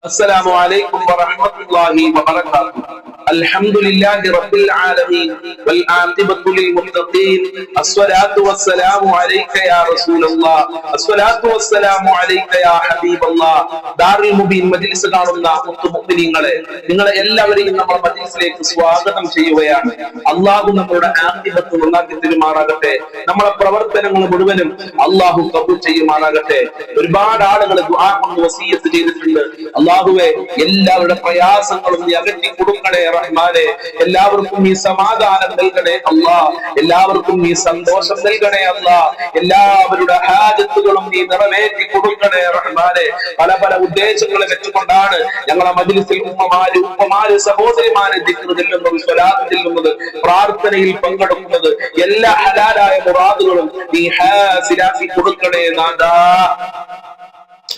السلام عليكم ورحمة الله وبركاته. الحمد لله رب العالمين والعاقبة للمتقين. الصلاة والسلام عليك يا رسول الله. الصلاة والسلام عليك يا حبيب الله. ദാറുൽ മുബീൻ മജ്‌ലിസ് കാണുന്ന മുഅ്മിനീങ്ങളെ, നിങ്ങളെ എല്ലാവരെയും നമ്മുടെ മജ്‌ലിസിലേക്ക് സ്വാഗതം ചെയ്യുകയാണ്. അല്ലാഹു നമ്മുടെ ആഖിബത്ത് നന്നാക്കി തരുമാറാകട്ടെ. നമ്മുടെ പ്രവർത്തനങ്ങൾ മുഴുവനും അല്ലാഹു ഖബൂൽ ചെയ്യുമാറാകട്ടെ. ഒരുപാട് ആളുകൾ ദുആ കൊണ്ട് വസിയത്ത് ചെയ്തിട്ടുണ്ട്. അല്ലാഹുവേ, എല്ലാവരുടെ പ്രയാസങ്ങളും നീ അകറ്റി കൊടുക്കണേ റഹ്മാനെ. എല്ലാവർക്കും നീ സമാധാനം നൽകണേ അല്ലാഹ്. എല്ലാവർക്കും നീ സന്തോഷം നൽകണേ അല്ലാഹ്. എല്ലാവരുടെ ഹാജത്തുകളും നീ നിറവേറ്റി കൊടുക്കണേ റഹ്മാനെ. പല പല ഉദ്ദേശങ്ങളെ വെച്ചുകൊണ്ടാണ് ഞങ്ങളെ മജ്‌ലിസിൽ ഉമ്മമാര് സഹോദരിമാരെ ദിക്ർ ചൊല്ലുന്നത്, സ്വലാത്ത് ചൊല്ലുന്നത്, പ്രാർത്ഥനയിൽ പങ്കെടുക്കുന്നത്. എല്ലാ ഹലാലായ മുറാദുകളും നീ ഹാസിലാക്കി കൊടുക്കണേ നാഥാ.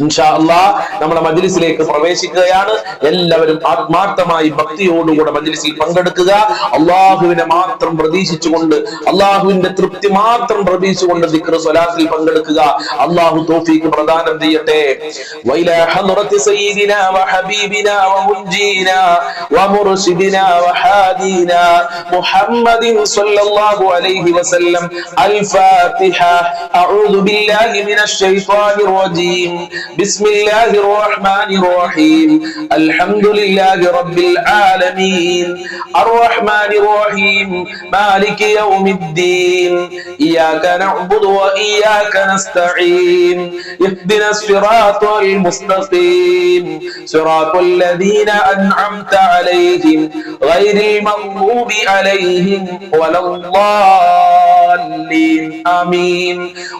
ഇൻഷാ അല്ലാഹ് നമ്മുടെ മജ്‌ലിസിലേക്ക് പ്രവേശിക്കുകയാണ്. എല്ലാവരും ആത്മാർത്ഥമായി ഭക്തിയോടുകൂടെ മജ്‌ലിസിൽ പങ്കെടുക്കുക. അള്ളാഹുവിനെ മാത്രം പ്രതീക്ഷിച്ചുകൊണ്ട്, അള്ളാഹുവിന്റെ തൃപ്തി മാത്രം പ്രതീക്ഷിച്ചുകൊണ്ട് ദിക്ർ സ്വലാത്തിൽ പങ്കെടുക്കുക. അള്ളാഹു തൗഫീഖ് പ്രദാനം ചെയ്യട്ടെ. വൈലാ ഹദ്റത്തി സയ്യിദിനാ വഹബീബിനാ വമുൻജീനാ വമുർശിദിനാ വഹാദീനാ മുഹമ്മദിൻ സ്വല്ലല്ലാഹു അലൈഹി വസല്ലം. അൽ ഫാത്തിഹ. അഊദു ബില്ലാഹി മിനശ് ശൈത്വാനിർ റജീം. بسم الله الرحمن الرحيم. الحمد لله رب العالمين الرحمن الرحيم مالك يوم الدين إياك نعبد وإياك نستعين اهدنا الصراط المستقيم صراط الذين أنعمت عليهم غير المغضوب عليهم ولا الضالين آمين.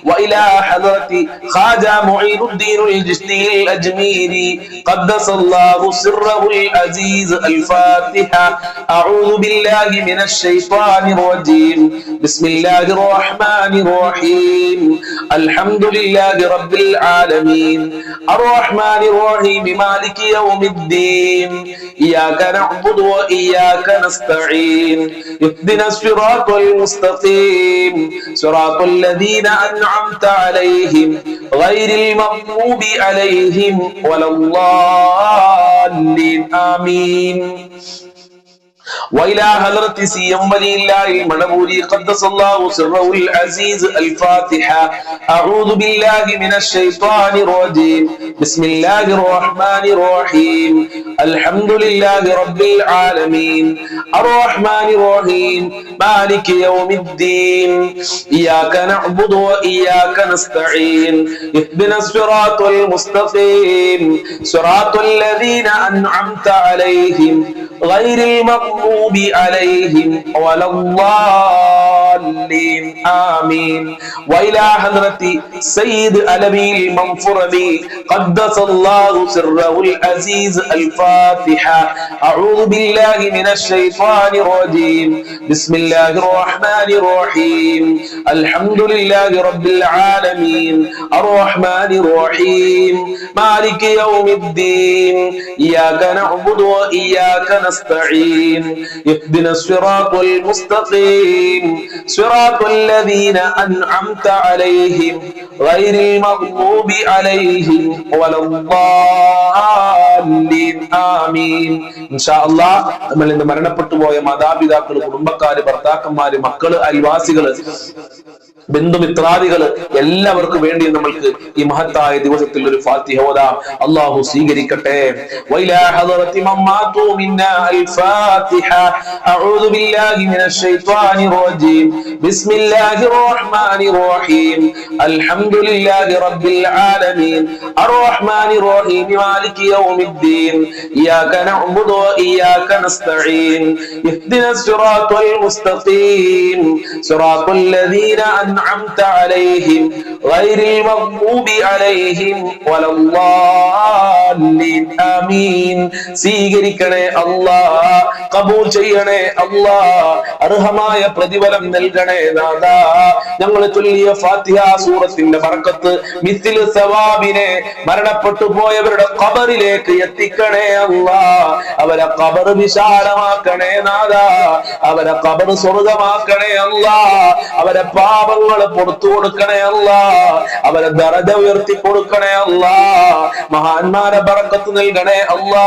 وإلى حضرة خواجة معين الدين الجشتي الأجميري قدس الله سره العزيز. الفاتحة. أعوذ بالله من الشيطان الرجيم. بسم الله الرحمن الرحيم. الحمد لله رب العالمين الرحمن الرحيم مالك يوم الدين إياك نعبد وإياك نستعين اهدنا الصراط المستقيم صراط الذين أنعمت عليهم غير المغضوب عليهم ولا الضالين آمين. وإلى حضرة سيم ولي الله المنبوري قدس الله سره العزيز. الفاتحة. أعوذ بالله من الشيطان الرجيم. بسم الله الرحمن الرحيم. الحمد لله رب العالمين الرحمن الرحيم مالك يوم الدين إياك نعبد وإياك نستعين اهدنا الصراط المستقيم صراط الذين أنعمت عليهم غير المغضوب عليهم ولا الضالين آمين. وإلى حضرة سيد علوي المنفردي قدس الله سره العزيز. الفاتحة. أعوذ بالله من الشيطان الرجيم. بسم الله الرحمن الرحيم. الحمد لله رب العالمين الرحمن الرحيم مالك يوم الدين إياك نعبد وإياك نستعين اهدنا الصراط المستقيم صراط الذين أنعمت عليهم غير المغضوب عليهم ولا الضالين آمين. ഇൻഷാ അല്ലാഹ് നമ്മൾ ഇന്ന് മരണപ്പെട്ടു പോയ മാതാപിതാക്കൾ, കുടുംബക്കാര്, ഭർത്താക്കന്മാര്, മക്കള്, അയൽവാസികള്, ബന്ധുമിത്രാദികള് എല്ലാവർക്കും വേണ്ടി നമ്മൾക്ക് ഈ മഹത്തായ ദിവസത്തിൽ ഒരു ഫാത്തിഹ ഓതാം. അല്ലാഹു സ്വീകരിക്കട്ടെ. വൈലാ ഹദറത്തി മമ്മാതു മിന്നാ അൽ ഫാത്തിഹ. അഊദു ബില്ലാഹി മിനശ് ശൈത്വാനിർ റജീം. ബിസ്മില്ലാഹിർ റഹ്മാനിർ റഹീം. അൽഹംദുലില്ലാഹി റബ്ബിൽ ആലമീൻ അർറഹ്മാനിർ റഹീം മാലികി യൗമിദ്ദീൻ ഇയ്യാക നഅ്ബുദു വ ഇയ്യാക നസ്തഈൻ ഇഹ്ദിനസ് സിറാത്തൽ മുസ്തഖീം സിറാത്തൽ ലദീന أنعمت عليهم غير المغضوب عليهم ولا الضالين آمين. സ്വീകരിക്കണേ അല്ലാഹ്, ഖബൂൽ ചെയ്യണേ അല്ലാഹ്, അർഹമായ പ്രതിഫലം നൽകണേ നാഥാ. ഞങ്ങൾ ചൊല്ലിയ ഫാത്തിഹ സൂറത്തിന്റെ ബർക്കത്ത് മിസ്ലു സവാബിനെ മരണപ്പെട്ടു പോയവരുടെ ഖബറിലേക്ക് എത്തിക്കണേ അല്ലാഹ്. അവരെ ഖബർ വിശാലമാക്കണേ നാഥാ. അവരെ ഖബർ സ്വർഗ്ഗമാക്കണേ അല്ലാഹ്. അവരെ പാപങ്ങൾ പാപങ്ങൾ പുറത്തു കൊടുക്കണേ അല്ലാ, അവരെ ദറജ ഉയർത്തി കൊടുക്കണേ അല്ലാ, മഹാന്മാരെ ബറക്കത്ത് നൽകണേ അല്ലാ,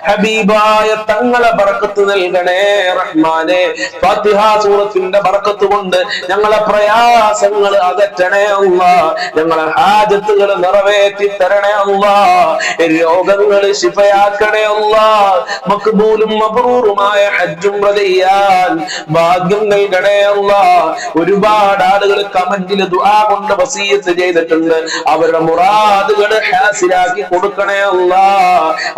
ഹബീബായ തങ്ങളെ ബറക്കത്ത് നൽകണേ റഹ്മാനെ. ഫാത്തിഹ സൂറത്തിന്റെ ബറക്കത്ത് കൊണ്ട് ഞങ്ങളെ പ്രയാസങ്ങൾ അകറ്റണേ അല്ലാ, ഞങ്ങളെ ഹാജത്തുകൾ നിറവേറ്റി തരണേ അല്ലാ, രോഗങ്ങൾ ശിഫയാക്കണേ അല്ലാ, മഖ്ബൂലും മബ്റൂറുമായ ഹജ്ജും ചെയ്യാൻ ഭാഗ്യം നൽകണേ അല്ലാ. ഒരുപാട് ആളുകൾ കമന്റിൽ ദുആ കൊണ്ട് വസിയത്ത് ചെയ്തിട്ടുണ്ട്. അവരുടെ മുറാദുകൾ ഹാസിലാക്കി കൊടുക്കണേ അല്ലാ,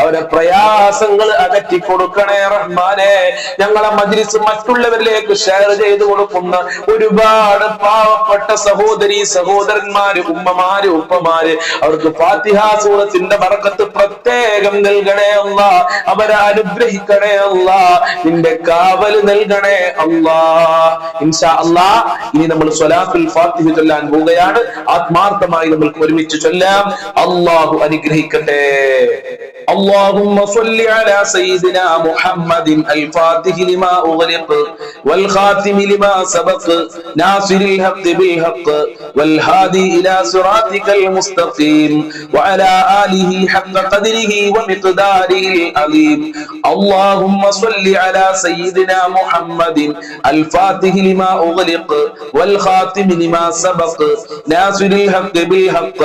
അവരുടെ പ്രയാസങ്ങൾ അകറ്റി കൊടുക്കണേ റഹ്മാനെ. ഞങ്ങളെ മജ്ലിസ് മറ്റുള്ളവരിലേക്ക് ഷെയർ ചെയ്തു കൊടുക്കുന്ന ഒരുപാട് പാവപ്പെട്ട സഹോദരി സഹോദരന്മാര്, ഉമ്മമാര്, ഉപ്പമാര്, അവർക്ക് ഫാത്തിഹ സൂറത്തിന്റെ ബറക്കത്ത് പ്രത്യേകം നൽകണേ അല്ലാ, അവരെ അനുഗ്രഹിക്കണേ അല്ലാ, നിന്റെ കാവൽ നൽകണേ അല്ലാ. ഇൻഷാ അല്ലാഹ് ഇനി നമ്മൾ സ്വലാത്തുൽ ഫാത്തിഹ ചൊല്ലാൻ പോവുകയാണ്. ആത്മാർത്ഥമായി നമ്മൾക്ക് ഒരുമിച്ച് ചൊല്ലാം. അല്ലാഹു അനുഗ്രഹിക്കട്ടെ. اللهم صل على سيدنا محمد الفاتح لما أغلق والخاتم لما سبق ناصر الحق بالحق والهادي إلى صراطك المستقيم وعلى آله حق قدره ومقداره العظيم. اللهم صل على سيدنا محمد الفاتح لما أغلق والخاتم لما سبق ناصر الحق بالحق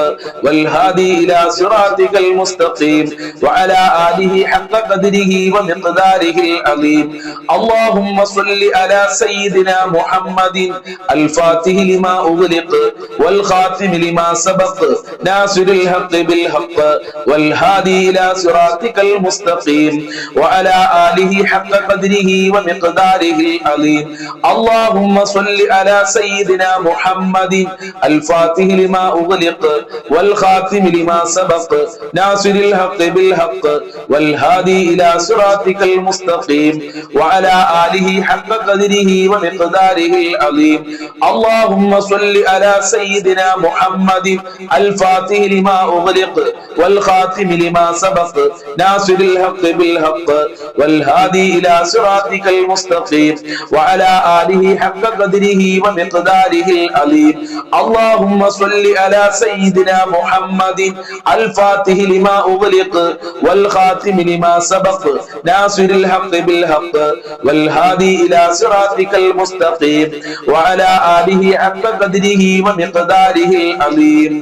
والهادي إلى صراطك المستقيم وعلى آله حق قدره ومقداره العظيم. اللهم صل على سيدنا محمد الفاتح لما أغلق والخاتم لما سبق ناصر الحق بالحق والهادي إلى صراطك المستقيم وعلى آله حق قدره ومقداره العظيم. اللهم صل على سيدنا محمد الفاتح لما أغلق والخاتم لما سبق ناصر الحق بالحق والهادي إلى صراطك المستقيم وعلى آله حق قدره ومقداره العظيم. اللهم صل على سيدنا محمد الفاتح لما أغلق والخاتم لما سبق ناصر الحق بالحق والهادي إلى صراطك المستقيم وعلى آله حق قدره ومقداره العظيم. اللهم صل على سيدنا محمد الفاتح لما أغلق والخاتم لما سبق ناصر الحق بالحق والهادي إلى صراطك المستقيم وعلى آله حق قدره ومقداره العظيم.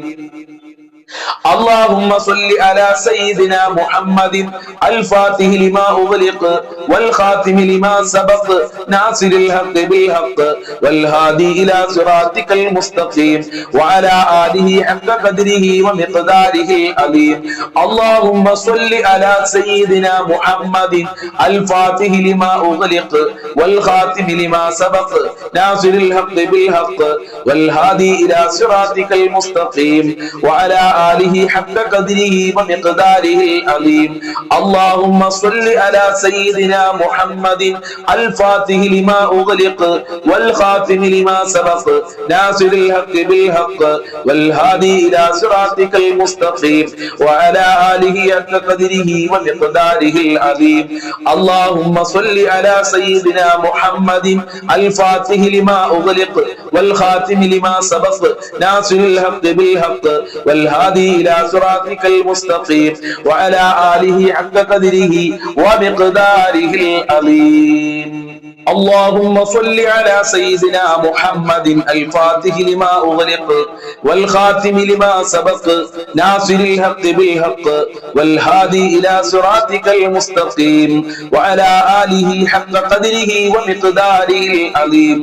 اللهم صل على سيدنا محمد الفاتح لما أغلق والخاتم لما سبق ناصر الحق بالحق والهادي إلى صراطك المستقيم وعلى آله حق قدره ومقداره العظيم. اللهم صل على سيدنا محمد الفاتح لما أغلق والخاتم لما سبق ناصر الحق بالحق والهادي إلى صراطك المستقيم وعلى آله حق قدره ومقداره العظيم. اللهم صل على سيدنا محمد الفاتح لما أغلق والخاتم لما سبق ناصر الحق بالحق والهادي إلى صراطك المستقيم وعلى آله حق قدره ومقداره العظيم. اللهم صل على سيدنا محمد الفاتح لما أغلق والخاتم لما سبق ناصر الحق بالحق والهادي إلى صراطك المستقيم وعلى آله حق قدره ومقداره العظيم. اللهم صل على سيدنا محمد الفاتح لما أغلق والخاتم لما سبق ناصر الحق بالحق والهادي إلى صراطك المستقيم وعلى آله حق قدره ومقداره العظيم.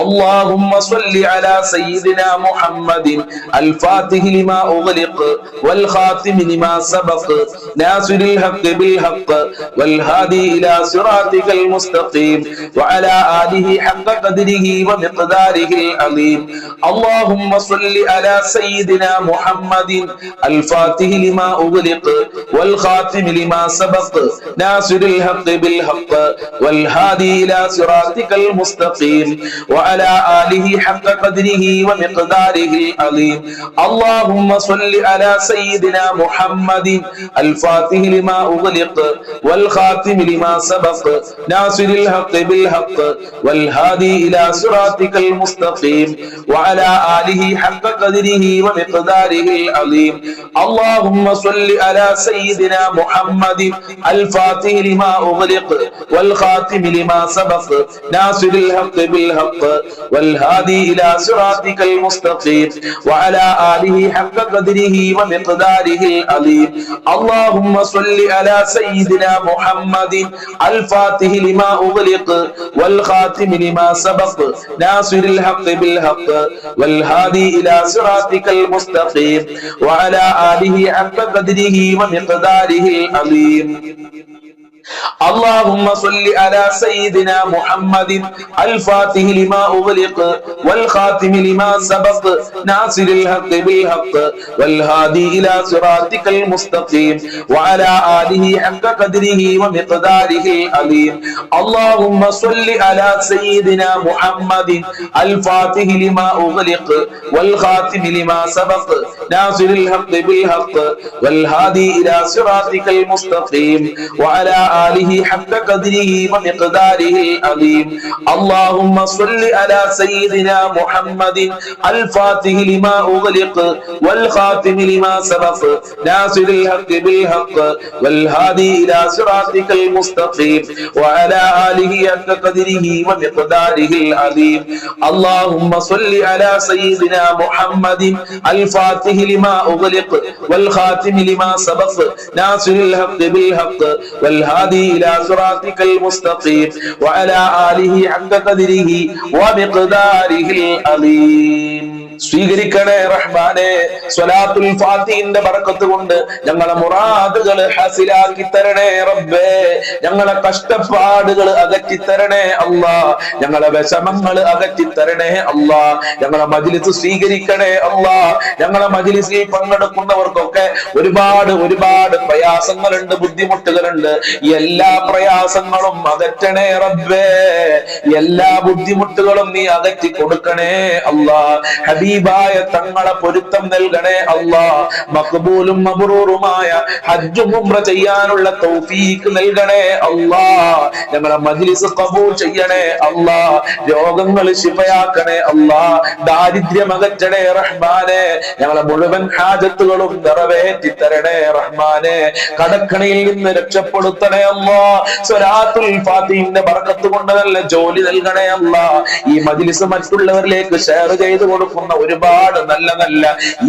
اللهم صل على سيدنا محمد الفاتح لما أغلق والخاتم لما سبق ناصر الحق بالحق والهادي إلى صراطك المستقيم وعلى آله حق قدره ومقداره العظيم. اللهم صل على سيدنا محمد الفاتح لما أغلق والخاتم لما سبق ناصر الحق بالحق والهادي إلى صراطك المستقيم وعلى آله حق قدره ومقداره العظيم. اللهم صل على سيدنا محمد الفاتح لما أغلق والخاتم لما سبق ناصر الحق بالحق بالحق والهادي إلى صراطك المستقيم وعلى آله حق قدره ومقداره العظيم. اللهم صل على سيدنا محمد الفاتح لما أغلق والخاتم لما سبق ناصر الحق بالحق والهادي إلى صراطك المستقيم وعلى آله حق قدره ومقداره العظيم. اللهم صل على سيدنا محمد الفاتح لما أغلق والخاتم لما سبق ناصر الحق بالحق والهادي إلى صراطك المستقيم وعلى آله حق قدره ومقداره العظيم. اللهم صل على سيدنا محمد الفاتح لما أغلق والخاتم لما سبق ناصر الحق بالحق والهادي إلى صراطك المستقيم وعلى آله حق قدره ومقداره العظيم. اللهم صل على سيدنا محمد الفاتح لما أغلق والخاتم لما سبق ناصر الحق بالحق والهادي إلى صراطك المستقيم وعلى آله حق قدره ومقداره العظيم. اللهم صل على سيدنا محمد الفاتح لما أغلق والخاتم لما سبق ناصر الحق بالحق والهادي إلى صراطك المستقيم وعلى آله حق قدره ومقداره العظيم. اللهم صل على سيدنا محمد الفاتح لما أغلق والخاتم لما سبق ناصر الحق بالحق والهادي إلى صراطك المستقيم وعلى آله حق قدره ومقداره العظيم. സ്വീകരിക്കണേ റഹ്മാനെ. സ്വലാത്തുൽ ഫാത്തിഹിന്റെ ബറക്കത്ത് കൊണ്ട് ഞങ്ങളെ മുറാദുകൾ ഹാസിലാക്കി തരണേ റബ്ബേ. ഞങ്ങളെ കഷ്ടപ്പാടുകൾ അകറ്റി തരണേ അല്ലാ. ഞങ്ങളെ വിഷമങ്ങൾ അകറ്റി തരണേ അല്ലാ. ഞങ്ങളെ മജ്ലിസ് സ്വീകരിക്കണേ അല്ലാ. ഞങ്ങളെ മജ്ലിസിൽ പങ്കെടുക്കുന്നവർക്കൊക്കെ ഒരുപാട് പ്രയാസങ്ങളുണ്ട്, ബുദ്ധിമുട്ടുകളുണ്ട്. എല്ലാ പ്രയാസങ്ങളും അകറ്റണേ റബ്ബേ. എല്ലാ ബുദ്ധിമുട്ടുകളും നീ അകറ്റി കൊടുക്കണേ അല്ലാ. ഹബീബായ തങ്ങളെ പൊരുത്തം നൽകണേ അല്ലാ. മഖ്ബൂലും മബ്റൂറുമായ ഹജ്ജും ഉംറ ചെയ്യാനുള്ള തൗഫീഖ് നൽകണേ അല്ലാ. ഞങ്ങളെ മജ്ലിസ് ഖബൂൽ ചെയ്യണേ അല്ലാ. രോഗങ്ങൾ ശിഫയാക്കണേ അല്ലാ. ദാരിദ്ര്യം അകറ്റണേ റഹ്മാനെ. ഞങ്ങളെ മുഴുവൻ ഹാജത്തുകളും നിറവേറ്റി തരണേ റഹ്മാനെ. കടക്കണിയിൽ നിന്ന് രക്ഷപ്പെടുത്തണേ അല്ലാ. സ്വലാത്തുൽ ഫാത്തിഹിന്റെ ബറക്കത്ത് കൊണ്ട് നല്ല ജോലി നൽകണേ അല്ലാ. ഈ മജ്ലിസ് മറ്റുള്ളവരിലേക്ക് ഷെയർ ചെയ്തു കൊടുക്കുന്ന ഒരുപാട് നല്ല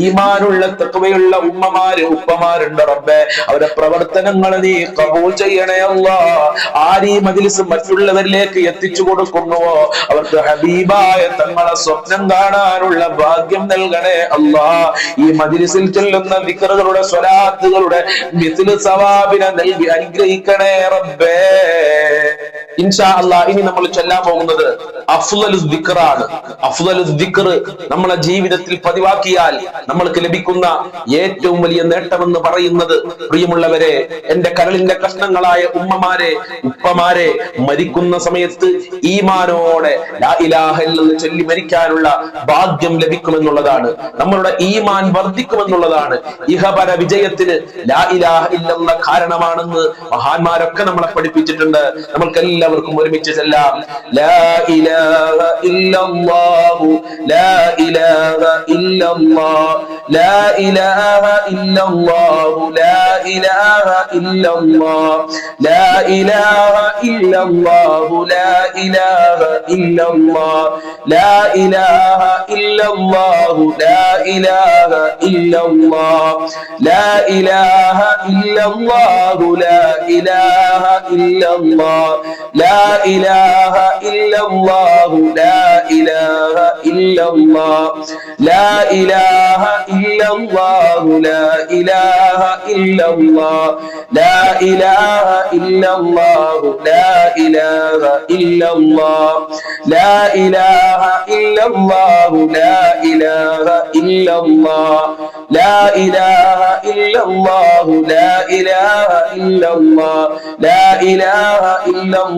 ഈമാനുള്ള തഖ്വയുള്ള ഉമ്മമാര് ഉപ്പമാരുണ്ട് റബ്ബേ. അവരുടെ പ്രവർത്തനങ്ങൾ നീ ഖബൂൽ ചെയ്യണേ അല്ലാ. ആരീ മജ്ലിസ് മറ്റുള്ളവരിലേക്ക് എത്തിച്ചു കൊടുക്കുന്നുവോ അവർക്ക് ഹബീബായ തങ്ങളെ സ്വപ്നം കാണാനുള്ള ഭാഗ്യം നൽകണേ അല്ലാ. ഈ മജ്ലിസിൽ ചൊല്ലുന്ന ദിക്റുകളുടെ സ്വലാത്തുകളുടെ മിസ്ലു സവാബിനെ നൽകി അനുഗ്രഹിക്കണേ റബ്ബേ. ഇൻഷാ അല്ലാ ഇനി നമ്മൾ ചൊല്ലാൻ പോകുന്നത് അഫ്ളലുൽ ദിക്റാണ്. അഫ്ളലുൽ ദിക്ർ നമ്മളെ ജീവിതത്തിൽ പതിവാക്കിയാൽ നമ്മൾക്ക് ലഭിക്കുന്ന ഏറ്റവും വലിയ നേട്ടമെന്ന് പറയുന്നത്, പ്രിയമുള്ളവരെ, എന്റെ കരളിന്റെ കഷ്ണങ്ങളായ ഉമ്മമാരെ ഉപ്പമാരെ, മരിക്കുന്ന സമയത്ത് ഈമാനോടെ ലാ ഇലാഹ ഇല്ലല്ലാഹ് ചൊല്ലി മരിക്കാനുള്ള ഭാഗ്യം ലഭിക്കുമെന്നുള്ളതാണ്. നമ്മളുടെ ഈമാൻ വർദ്ധിക്കുമെന്നുള്ളതാണ്. ഇഹപര വിജയത്തിന് ലാ ഇലാഹ ഇല്ലല്ലാഹ് കാരണമാണെന്ന് മഹാന്മാരൊക്കെ നമ്മളെ പഠിപ്പിച്ചിട്ടുണ്ട്. നമ്മൾക്ക് എല്ലാവർക്കും ഒരുമിച്ച് ചെല്ലാം. ലാ ഇലാഹ ഇല്ലല്ലാഹു ലാ ഇലാഹ ഇല്ലല്ലാഹ് ലാ ഇലാഹ ഇല്ലല്ലാഹു ലാ ഇലാഹ ഇല്ലല്ലാഹ് ലാ ഇലാഹ ഇല്ലല്ലാഹു ലാ ഇലാഹ ഇല്ലല്ലാഹ് ലാ ഇലാഹ ഇല്ലല്ലാഹു ലാ ഇലാഹ ഇല്ലല്ലാഹ് ലാ ഇലാഹ ഇല്ലല്ലാഹു ലാ ഇലാഹ ഇല്ലല്ലാഹ് ലാ ഇലാഹ ഇല്ലല്ലാഹു ലാ ഇലാഹ ഇല്ലല്ലാഹ് ലാ ഇലാഹ ഇല്ലല്ലാഹു ലാ ഇലാഹ ഇല്ലല്ലാഹ് ലാ ഇലാഹ ഇല്ലല്ലാഹു ലാ ഇലാഹ ഇല്ലല്ലാഹ് ലാ ഇലാഹ ഇല്ലല്ലാഹു ലാ ഇലാഹ ഇല്ലല്ലാഹ് ലാ ഇലാഹ ഇല്ലല്ലാഹു ലാ ഇലാഹ ഇല്ലല്ലാഹ് ലാ ഇലാഹ ഇല്ലല്ലാഹു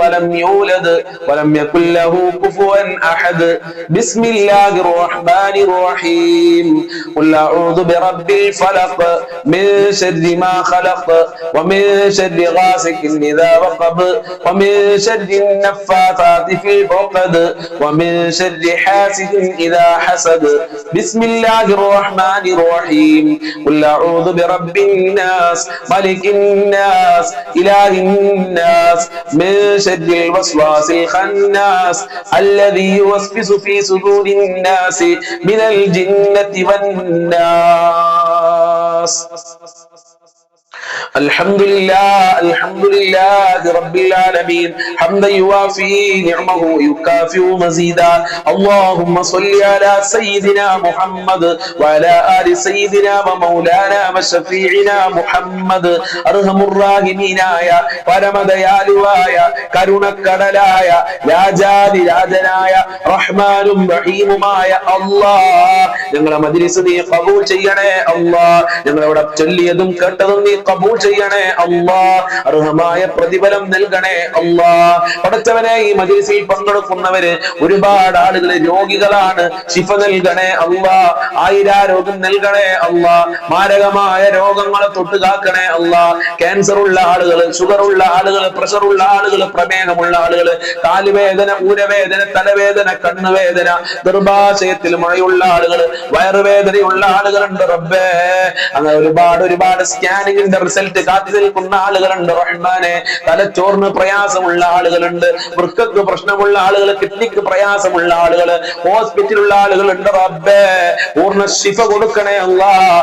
ولم يولد ولم يكن له كفوا أحد بسم الله الرحمن الرحيم قل أعوذ برب الفلق من شر ما خلق ومن شر غاسق إذا وقب ومن شر النفاثات في العقد ومن شر حاسد إذا حسد بسم الله الرحمن الرحيم قل أعوذ برب الناس ملك الناس إله الناس من شر الوسواس الخناس الذي يوسوس في صدور الناس من الجنة والناس الحمد لله رب العالمين حمدا يوافي نعمه يكافئ مزيدا اللهم صل على سيدنا محمد وعلى آل سيدنا ومولانا وشفيعنا محمد أرحم الراحمين പരമദയാലുവായ കരുണക്കടലായ രാജാതി രാജനായ റഹ്മാനും റഹീമുമായ അല്ലാഹ് ഞങ്ങളെ മജ്‌ലിസ് നീ ഖബൂൽ ചെയ്യണേ അല്ലാഹ് ഞങ്ങളവിടെ ചൊല്ലിയതും കേട്ടതും നീ ഖബൂൽ ചെയ്യണേ അല്ലാഹ് അർഹമായ പ്രതിഫലം നൽകണേ അല്ലാഹ് പടച്ചവനെ ഈ മജ്‌ലിസിൽ പങ്കെടുക്കുന്നവര് ഒരുപാട് ആളുകൾ രോഗികളാണ് ശിഫ നൽകണേ അല്ലാഹ് ആയിരാരോഗ്യം നൽകണേ അല്ലാഹ് മാരകമായ രോഗങ്ങളെ തൊട്ട് കാക്കണേ അല്ലാഹ് ക്യാൻസർ ഉള്ള ആളുകൾ ഷുഗർ ഉള്ള ആളുകൾ പ്രഷർ ഉള്ള ആളുകൾ പ്രമേഹമുള്ള ആളുകൾ കാലുവേദന ഊരവേദന തലവേദന കണ്ണുവേദന ഗർഭാശയത്തിൽ മുഴയുള്ള ആളുകൾ വയറുവേദനയുള്ള ആളുകളുണ്ട് റബ്ബേ അങ്ങനെ ഒരുപാട് സ്കാനിങ്ങിന്റെ റിസൾട്ട് കാത്തു നിൽക്കുന്ന ആളുകളുണ്ട് റഹ്മാനെ തലച്ചോറിന് പ്രയാസമുള്ള ആളുകളുണ്ട് വൃക്കക്ക് പ്രശ്നമുള്ള ആളുകൾ കിഡ്നിക്ക് പ്രയാസമുള്ള ആളുകൾ ഹോസ്പിറ്റലുള്ള ആളുകളുണ്ട് റബ്ബേ പൂർണ്ണ ശിഫ കൊടുക്കണേ അല്ലാഹ്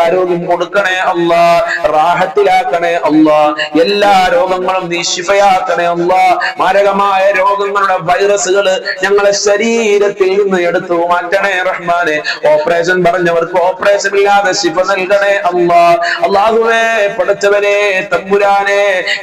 ആരോഗ്യം കൊടുക്കണേ അല്ലാഹ് റാഹത്തിലാക്കണേ അല്ലാഹ് എല്ലാ രോഗങ്ങളും നീ ശിഫയാക്കണേ അല്ലാഹ് മാരകമായ രോഗങ്ങളുടെ വൈറസുകൾ ഞങ്ങളെ ശരീരത്തിൽ നിന്ന് എടുത്തു മാറ്റണേ റഹ്മാനെ ഓപ്പറേഷൻ പറഞ്ഞവർക്ക് ഓപ്പറേഷൻ ഇല്ലാതെ ശിഫ നൽകണേ അല്ലാഹ് അല്ലാഹുവേ പടച്ചവനെ തമ്പുരാനെ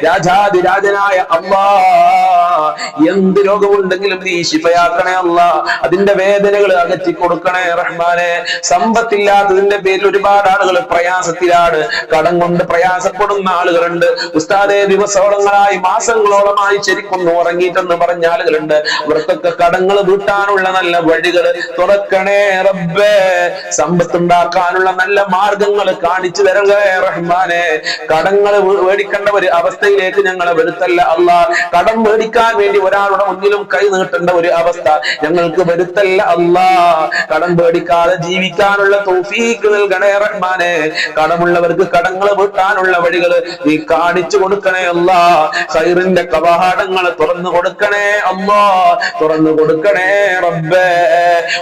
രാജാതിരാജനായ അല്ലാഹ് എന്ത് രോഗമുണ്ടെങ്കിലും നീ ശിഫയാക്കണേ അല്ലാഹ് അതിന്റെ വേദനകൾ അകറ്റി കൊടുക്കണേ റഹ്മാനെ സമ്പത്തില്ലാത്തതിന്റെ പേരിൽ ഒരുപാട് ആളുകൾ പ്രയാസത്തിലാണ് കടം കൊണ്ട് പ്രയാസപ്പെടുന്ന ആളുകളുണ്ട് ഉസ്താദേ ദിവസങ്ങളായി മാസങ്ങളോളമായി ശരിക്കൊന്ന് ഉറങ്ങിയിട്ടെന്ന് പറഞ്ഞ ആളുകളുണ്ട് അവർക്കൊക്കെ കടങ്ങൾ വീട്ടാനുള്ള നല്ല വഴികൾ തുറക്കണേ റബ്ബേ സമ്പത്തുണ്ടാക്കാനുള്ള നല്ല മാർഗങ്ങൾ കാണിച്ചു തരണേ റഹ്മാനെ കടങ്ങൾ മേടിക്കേണ്ട ഒരു അവസ്ഥയിലേക്ക് ഞങ്ങളെ വരുത്തല്ല അല്ലാഹ് കടം മേടിക്കാൻ വേണ്ടി ഒരാളുടെ മുന്നിലും കൈ നീട്ടേണ്ട ഒരു അവസ്ഥ ഞങ്ങൾക്ക് വരുത്തല്ല അല്ലാഹ് കടം മേടിക്കാതെ ജീവിക്കാനുള്ള തൗഫീഖ് നൽകണേ റഹ്മാനെ കടമുള്ളവർക്ക് കടങ്ങൾ വീട്ടാനുള്ള വഴികൾ നീ കാണിച്ചു കൊടുക്കണേ അല്ലാഹ് ഖൈറിന്റെ കവാടങ്ങൾ തുറന്നു കൊടുക്കണേ അല്ലാഹ് തുറന്നു കൊടുക്കണേ റബ്ബേ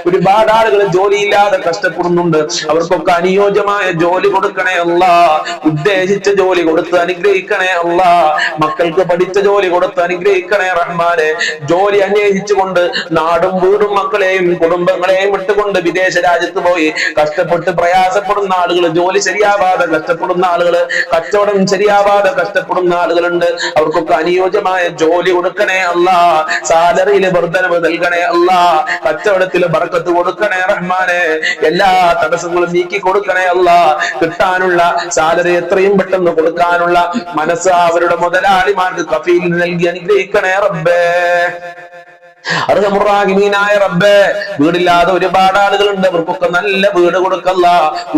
ഒരുപാട് ആളുകൾ ജോലിയില്ലാതെ കഷ്ടപ്പെടുന്നുണ്ട് അവർക്കൊക്കെ അനുയോജ്യമായ ജോലി കൊടുക്കണേ അല്ലാഹ് ഉദ്ദേശിച്ച ജോലി കൊടുത്ത് അനുഗ്രഹിക്കണേ അല്ലാഹ് മക്കൾക്ക് പഠിച്ച ജോലി കൊടുത്ത് അനുഗ്രഹിക്കണേ റഹ്മാനെ ജോലി അന്വേഷിച്ചുകൊണ്ട് നാടും വീടും മക്കളെയും കുടുംബങ്ങളെയും വിട്ടുകൊണ്ട് വിദേശ രാജ്യത്ത് പോയി കഷ്ടപ്പെട്ട് പ്രയാസപ്പെടുന്ന ആളുകൾ ജോലി ശരിയാവാതെ കഷ്ടപ്പെടുന്ന ആളുകൾ കച്ചവടം ശരിയാവാതെ കഷ്ടപ്പെടുന്ന ആളുകളുണ്ട് അവർക്കൊക്കെ അനുയോജ്യമായ ജോലി കൊടുക്കണേ അല്ലാഹ് സാലറിയിൽ വർധനവ് നൽകണേ അല്ലാഹ് കച്ചവടത്തിൽ ബർക്കത്ത് കൊടുക്കണേ റഹ്മാനെ എല്ലാ തടസ്സങ്ങളും നീക്കി കൊടുക്കണേ അല്ലാഹ് കിട്ടാനുള്ള സാലറി എത്രയും പെട്ടെന്ന് കൊടുക്കാനുള്ള മനസ്സ് അവരുടെ മുതലാളിമാർക്ക് കഫീൽ നൽകി അനുഗ്രഹിക്കണേ റബ്ബേ അർഹമുറാഹിമീനായ റബ്ബേ വീടില്ലാതെ ഒരുപാട് ആളുകളുണ്ട് അവർക്കൊക്കെ നല്ല വീട് കൊടുക്കല്ല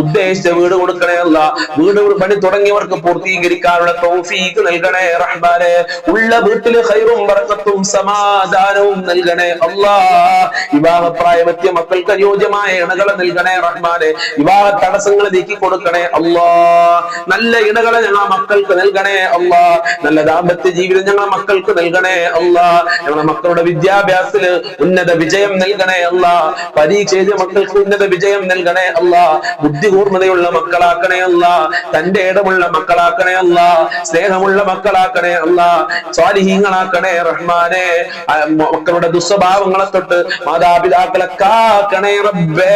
ഉദ്ദേശിച്ച വീട് കൊടുക്കണേ അല്ല വീട് പണി തുടങ്ങിയവർക്ക് പൂർത്തീകരിക്കാനുള്ള തൗഫീഖ് നൽകണേ റഹ്മാനെ ഉള്ള വീട്ടില് ഖൈറും ബറക്കത്തും സമാധാനവും നൽകണേ അല്ലാഹ് വിവാഹപ്രായമെത്തിയ മക്കൾക്ക് അനുയോജ്യമായ ഇണകളെ നൽകണേ റഹ്മാനെ വിവാഹ തടസ്സങ്ങൾ നീക്കി കൊടുക്കണേ അല്ലാഹ് നല്ല ഇണകളെ ഞങ്ങളെ മക്കൾക്ക് നൽകണേ അല്ലാഹ് നല്ല ദാമ്പത്യ ജീവിതം ഞങ്ങളെ മക്കൾക്ക് നൽകണേ അല്ലാഹ് ഞങ്ങളെ മക്കളുടെ വിദ്യാഭ്യാസ ഉന്നത വിജയം നൽകണേ അല്ലാഹ് പരീക്ഷ എഴുതിയ മക്കൾക്ക് ഉന്നത വിജയം നൽകണേ അല്ലാഹ് ബുദ്ധി കൂർമ്മതയുള്ള മക്കളാക്കണേ അല്ലാഹ് തന്റെ ഇടമുള്ള മക്കളാക്കണേ അല്ലാഹ് സ്നേഹമുള്ള മക്കളാക്കണേ അല്ലാഹ് സ്വാലിഹീങ്ങളാക്കണേ റഹ്മാനെ മക്കളുടെ ദുസ്വഭാവങ്ങളെ തൊട്ട് മാതാപിതാക്കളെ കാക്കണേ റബ്ബേ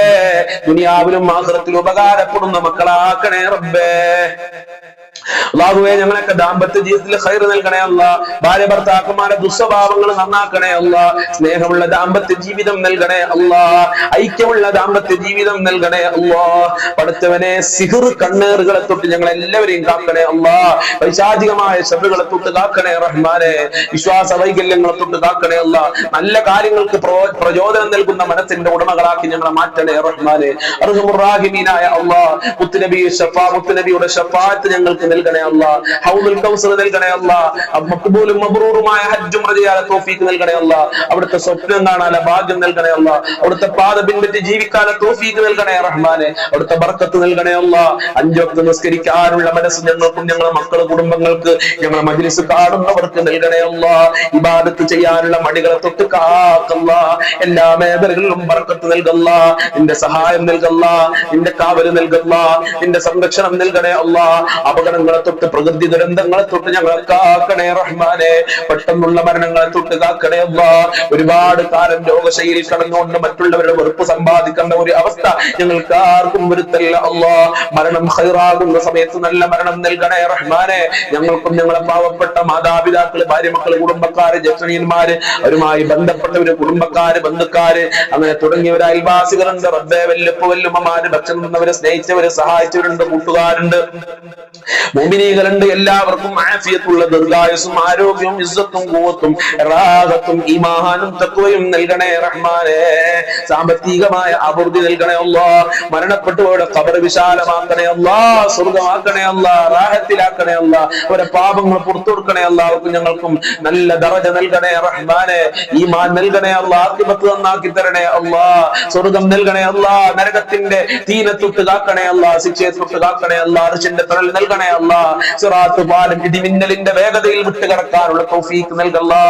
ദുനിയാവിലും ആഖിറത്തിലും ഉപകാരപ്പെടുന്ന മക്കളാക്കണേ റബ്ബേ അല്ലാഹുവേ ഞങ്ങളൊക്കെ ദാമ്പത്യ ജീവിതത്തിൽ ഖൈർ നൽകണേ അല്ലാ. ഭാര്യ ഭർത്താക്കന്മാരുടെ ദുസ്വഭാവങ്ങൾ നന്നാക്കണേ അല്ലാ. സ്നേഹമുള്ള ദാമ്പത്യ ജീവിതം നൽകണേ അല്ലാ. ഐക്യമുള്ള ദാമ്പത്യ ജീവിതം നൽകണേ അല്ലാ. പടച്ചവനെ സിഹ്ർ കണ്ണേറുകളെ തൊട്ട് ഞങ്ങൾ എല്ലാവരെയും കാക്കണേ അല്ലാ. പൈശാചികമായ ശബ്ദങ്ങളെ തൊട്ട് കാക്കണേ റഹ്മാനെ. വിശ്വാസ വൈകല്യങ്ങളെ തൊട്ട് കാക്കണേ അല്ലാ. നല്ല കാര്യങ്ങൾക്ക് പ്രചോദനം നൽകുന്ന മനസ്സിന്റെ ഉടമകളാക്കി ഞങ്ങളെ മാറ്റണേ റഹ്മാനെ. അർഹമുർ റഹീമീനായ അല്ലാ, മുത്തുനബിയുടെ ശഫാഅത്ത് ഞങ്ങൾക്ക് നൽകണേ അല്ലാ. ഹൗദുൽ കൗസർ നൽകണേ അല്ലാ. മഖ്ബൂലും മബ്റൂറുമായ ഹജ്ജും റളിയാലെ തൗഫീഖ് നൽകണേ അല്ലാ. അവിടുത്തെ സ്വപ്നം കാണാനുള്ള ഭാഗ്യം നൽകണേ അല്ലാ. അവിടുത്തെ പാത പിൻപറ്റി ജീവിക്കാനുള്ള തൗഫീഖ് നൽകണേ റഹ്മാനെ. അവിടുത്തെ ബർക്കത്ത് നൽകണേ അല്ലാ. 5 വക്ത് നിസ്കരിക്കാനുള്ള മനസ്സ് ഞങ്ങൾക്കും ഞങ്ങളുടെ മക്കളുടെ കുടുംബങ്ങൾക്ക് ഞങ്ങളുടെ മജ്ലിസ് കാണുന്നവർക്ക് നൽകണേ അല്ലാ. ഇബാദത്ത് ചെയ്യാനുള്ള മടികളെ തൊട്ട് കാക്കല്ലാ. എല്ലാ മേഖലകളിലും ബർക്കത്ത് നൽകല്ലാ. നിന്റെ സഹായം നൽകല്ലാ. നിന്റെ കാവല് നൽകല്ലാ. നിന്റെ സംരക്ഷണം നൽകണേ അല്ലാ. അപകടങ്ങളെ തൊട്ട് പ്രകൃതി ദുരന്തങ്ങളെ തൊട്ട് ഞങ്ങളെ കാക്കണേ റഹ്മാനെ. പെട്ടെന്നുള്ള മരണങ്ങളെ തൊട്ട് കാക്കണേ അല്ലാ. ഒരുപാട് കാലം രോഗശൈലിയിൽ കടന്നുകൊണ്ട് മറ്റുള്ളവരുടെ വെറുപ്പ് സമ്പാദിക്കേണ്ട ഒരു അവസ്ഥ ഞങ്ങൾക്ക് ആർക്കും വരുത്തല്ല അല്ലാ. മരണം ഖൈറാകുന്ന സമയത്ത് നല്ല മരണം നൽകണേ റഹ്മാനെ. ഞങ്ങൾക്കും ഞങ്ങളെ പാവപ്പെട്ട മാതാപിതാക്കള്, ഭാര്യമക്കള്, കുടുംബക്കാര്, ജ്യേഷ്ഠനിയന്മാര്, അവരുമായി ബന്ധപ്പെട്ടവര്, കുടുംബക്കാര്, ബന്ധുക്കാര്, അങ്ങനെ തുടങ്ങിയവര്, അയൽവാസികളുണ്ട് റബ്ബേ. വല്ലുപ്പ വല്ലുമ്മമാര്, ഭക്ഷണം തന്നവരെ, സ്നേഹിച്ചവര്, സഹായിച്ചവരുണ്ട്, കൂട്ടുകാരുണ്ട്, മുഅ്മിനീകളുണ്ട്. എല്ലാവർക്കും ആഫിയത്തുള്ള ദീർഘായുസ്സും ആരോഗ്യവും ഇസ്സത്തും ഖുവത്തും റാഹത്തും ഈമാനും തഖ്വയും നൽകണേ റഹ്മാനേ. സാമ്പത്തികമായ അഭിവൃദ്ധി നൽകണേ അല്ലാഹ്. മരണപ്പെട്ടവരുടെ ഖബർ വിശാലമാക്കണേ അല്ലാഹ്. സ്വർഗ്ഗമാക്കണേ അല്ലാഹ്. റാഹത്തിലാക്കണേ അല്ലാഹ്. അവരുടെ പാപങ്ങൾ പുറത്തു കൊടുക്കണേ അല്ലാഹ്. അവർക്കും ഞങ്ങൾക്കും നല്ല ദറജ നൽകണേ റഹ്മാനേ. ഈമാൻ നൽകണേ അല്ലാഹ്. ആഖിബത്ത് നന്നാക്കി തരണേ അല്ലാഹ്. സ്വർഗ്ഗം നൽകണേ അല്ലാഹ്. നരകത്തിന്റെ തീനെ തൊട്ട് കാക്കണേ അല്ലാഹ്. ശിക്ഷയെ തൊട്ട് കാക്കണേ അല്ലാഹ്. അർശിന്റെ തണൽ നൽകണേ അല്ലാഹ്. സിറാത്ത് പാലം ഇടിമിന്നലിന്റെ വേഗതയിൽ വിട്ടുകിടക്കാനുള്ള തൗഫീഖ് നൽകല്ലാ.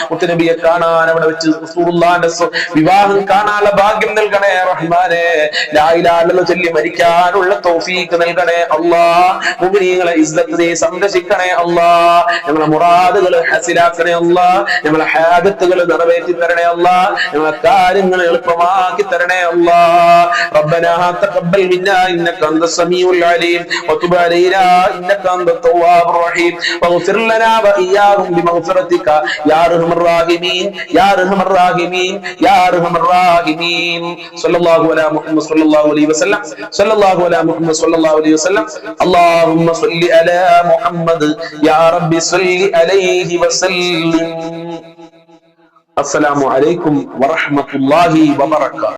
മുത്തുനബിയെ കാണാൻ അവിടെ വെച്ച് റസൂലുള്ളാഹിന്റെ വിവാഹം കാണാനുള്ള ഭാഗ്യം നൽകണേ റഹ്മാനേ. ലാ ഇലാഹ ഇല്ലല്ലാഹ് ചൊല്ലി മരിക്കാനുള്ള തൗഫീഖ് നൽകണേ അല്ലാഹ്. മുഅ്മിനീങ്ങളെ ഇസ്സത്ത് നീ സംരക്ഷിക്കണേ അല്ലാഹ്. ഞങ്ങളുടെ മുറാദുകൾ ഹസിലാക്കണേ അല്ലാഹ്. ഞങ്ങളുടെ ഹാജത്തുകൾ നിറവേറ്റി തരണേ അല്ലാഹ്. ഞങ്ങളുടെ കാര്യങ്ങൾ എളുപ്പമാക്കി തരണേ അല്ലാഹ്. റബ്ബനാ തഖബ്ബൽ മിന്നാ ഇന്നക അൻതസ് സമീഉൽ അലീം വതുബ് അലൈനാ إنك أنت التواب الرحيم واغفر لنا وإياهم بمغفرتك يا أرحم الراحمين يا أرحم الراحمين يا أرحم الراحمين. صلى الله على محمد صلى الله عليه وسلم. صلى الله على محمد صلى الله عليه وسلم. اللهم صل على محمد يا رب صل عليه وسلم. السلام عليكم ورحمة الله وبركاته.